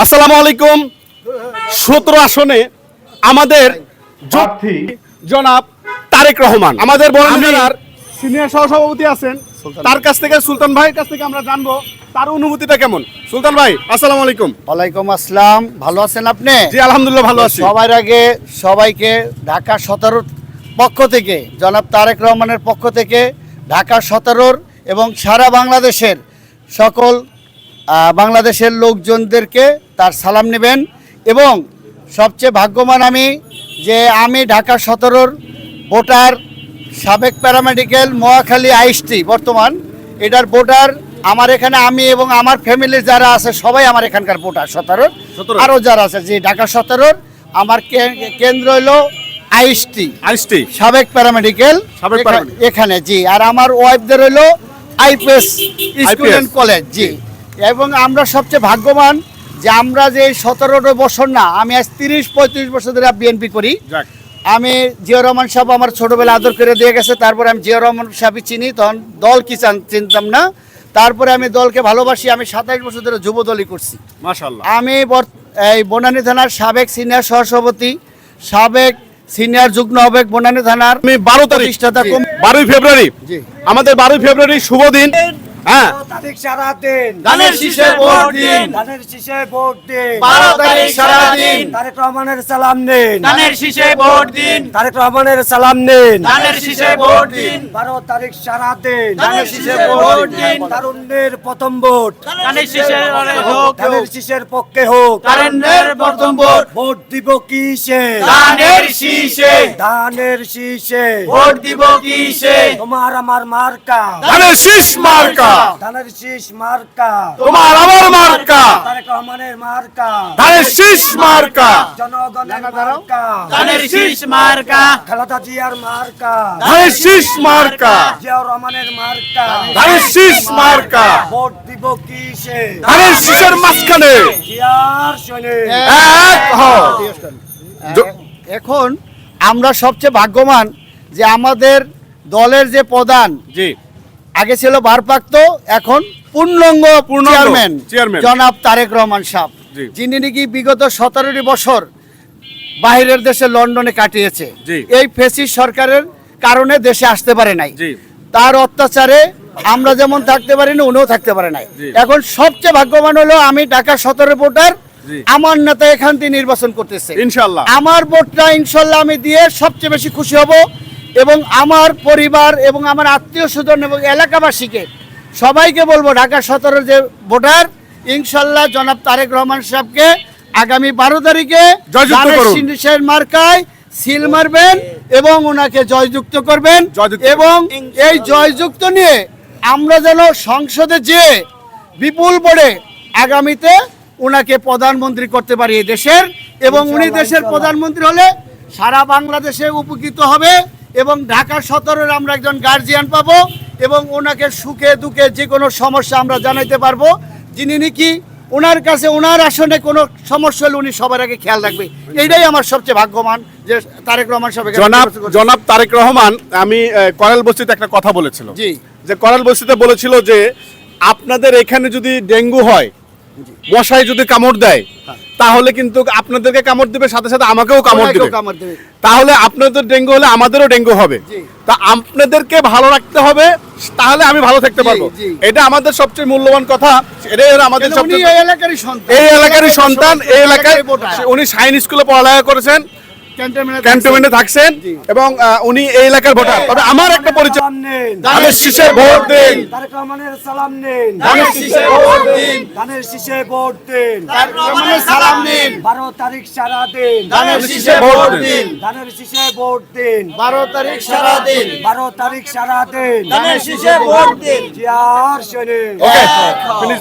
আসসালামু আলাইকুম। 17 আসনে আমাদের প্রার্থী জনাব তারেক রহমান, আমাদের বনানীর সিনিয়র সহসভাপতি আছেন, তার কাছ থেকে সুলতান ভাইয়ের কাছ থেকে আমরা জানবো তার অনুভূতিটা কেমন। সুলতান ভাই আসসালামু আলাইকুম। ওয়ালাইকুম আসসালাম। ভালো আছেন আপনি? জি আলহামদুলিল্লাহ ভালো আছি। সবার আগে সবাইকে ঢাকা 17 পক্ষ থেকে, জনাব তারেক রহমানের পক্ষ থেকে ঢাকা 17 এবং সারা বাংলাদেশের সকল বাংলাদেশের লোকজনদেরকে তার সালাম নেবেন। এবং সবচেয়ে ভাগ্যবান আমি ঢাকা 17 ভোটার, সাবেক প্যারামেডিক্যাল, মহাখালী আইএসটি বর্তমান এটার ভোটার। আমার এখানে আমি এবং আমার ফ্যামিলির যারা আছে সবাই আমার এখানকার ভোটার 17 আরও যারা আছে। জি ঢাকা 17 আমার কেন্দ্র হলো আইএসটি সাবেক প্যারামেডিক্যাল এখানে। জি আর আমার ওয়াইফদের হলো আইপিএস স্কুল অ্যান্ড কলেজ। জি এবং আমরা সবচেয়ে ভাগ্যবান যে আমরা যে 17 বছর না, আমি আজ 30-35 বছর ধরে বিএনপি করি। আমি জিয়া রহমান সাহেব আমার ছোটবেলা আদর করে দিয়ে গেছে, তারপরে আমি জিয়া রহমান সাহেবই চিনি, তখন দল কি চিনতাম না। তারপরে আমি দলকে ভালোবাসি। আমি 27 বছর ধরে যুব দলই করছি মাশাআল্লাহ। আমি এই বনানী থানার সাবেক সিনিয়র সহসভাপতি, সাবেক সিনিয়র যুগ্ম আহ্বায়ক বনানী থানার। আমি 12 তারিখ 12 ফেব্রুয়ারি, আমাদের 12 ফেব্রুয়ারি শুভ দিন। হ্যাঁ, তারিখ সারা দিন ধানের শীষে ভোট দিন, ধানের শীষে ভোট দিন। 12 তারিখ সারা দিন তারেক রহমানের সালাম নিন, ধানের শীষে ভোট দিন, তারেক রহমানের সালাম নিন, ধানের শীষে ভোট দিন, 12 তারিখ সারা দিন ধানের শীষে ভোট দিন, তারুণ্যের প্রথম ভোট ধানের শীষে হোক, ধানের শীষের পক্ষে হোক, তারুণ্যের প্রথম ভোট, ভোট দিব কিসে, ধানের শীষে, ধানের শীষে, ভোট দিব কিসে, তোমার আমার মার্কা, ধানের শীষ মার্কা, ধানের শীষ মার্কা, তোমার আমার মার্কা, তারেক রহমানের মার্কা, ধানের শীষ মার্কা, জনগণের মার্কা, ধানের শীষ মার্কা, খালেদা জিয়ার মার্কা, ধানের শীষ মার্কা, জিয়াউর রহমানের মার্কা, ধানের শীষ মার্কা, ভোট দিব কিসে, ধানের শীষের মাঝখানে জিয়ার শোনে এক হও। এখন আমরা সবচেয়ে ভাগ্যবান যে আমাদের দলের যে প্রধান, জি আগে ছিল ভারপ্রাপ্ত, এখন পূর্ণাঙ্গ চেয়ারম্যান জনাব তারেক রহমান সাহেব, যিনি নাকি বিগত 17 বছর বাইরের দেশে লন্ডনে কাটিয়েছে। এই ফ্যাসিস্ট সরকারের কারণে দেশে আসতে পারে নাই। তার অত্যাচারে আমরা যেমন থাকতে পারি না, উনিও থাকতে পারে নাই। এখন সবচেয়ে ভাগ্যবান হলো আমি ঢাকা 17 ভোটার, আমার নেতা এখান থেকে নির্বাচন করতেছে ইনশাআল্লাহ। আমার ভোটটা ইনশাআল্লাহ আমি দিয়ে সবচেয়ে বেশি খুশি হব এবং আমার পরিবার এবং আমার আত্মীয় স্বজন এবং এলাকাবাসীকে সবাইকে বলবো ঢাকা 17 যে ভোটার ইনশাআল্লাহ জনাব তারেক রহমান সাহেবকে আগামী 12 তারিখে শীষের মার্কায় সিল মারবেন এবং ওনাকে জয়যুক্ত করবেন। এবং এই জয়যুক্ত নিয়ে আমরা যেন সংসদে যে বিপুল ভোটে আগামীতে ওনাকে প্রধানমন্ত্রী করতে পারি এই দেশের, এবং উনি দেশের প্রধানমন্ত্রী হলে সারা বাংলাদেশে উপকৃত হবে এবং ঢাকা 17 আমরা একজন গার্জিয়ান পাবো এবং ওনাকে সুখে দুঃখে যে কোনো সমস্যা আমরা জানাইতে পারবো, যিনি নাকি ওনার কাছে ওনার আসনে কোনো সমস্যা হলে উনি সবার আগে খেয়াল রাখবে। এইটাই আমার সবচেয়ে ভাগ্যবান যে তারেক রহমান সাহেব। জনাব তারেক রহমান আমি করাল বস্তিতে একটা কথা বলেছিল, যে করাল বস্তিতে বলেছিল যে আপনাদের এখানে যদি ডেঙ্গু হয়, মশাই যদি কামড় দেয়, তাহলে কিন্তু আপনাদেরকে কামড় দেবে, সাথে সাথে আমাকেও কামড় দেবে, তাহলে আপনাদের ডেঙ্গু হলে আমাদেরও ডেঙ্গু হবে। তা আপনাদেরকে ভালো রাখতে হবে, তাহলে আমি ভালো থাকতে পারবো। এটা আমাদের সবচেয়ে মূল্যবান কথা। এটাই হলো আমাদের সবচেয়ে, এই এলাকারই সন্তান, এই এলাকায় উনি সাইন স্কুলে পড়ালেখা করেছেন, ক্যান্টনমেন্টে থাকছেন এবং উনি এই এলাকার ভোটার। তবে আমার একটা পরিচয়, ধানের শীষে ভোট দিন, তারেক রহমানের সালাম নিন, ধানের শীষে ভোট দিন, ধানের শীষে ভোট দিন, তারেক রহমানের সালাম নিন, 12 তারিখ সারা দিন, ধানের শীষে ভোট দিন, ধানের শীষে ভোট দিন, 12 তারিখ সারা দিন, 12 তারিখ সারা দিন, ধানের শীষে ভোট দিন। জিয়ার শোনে। ওকে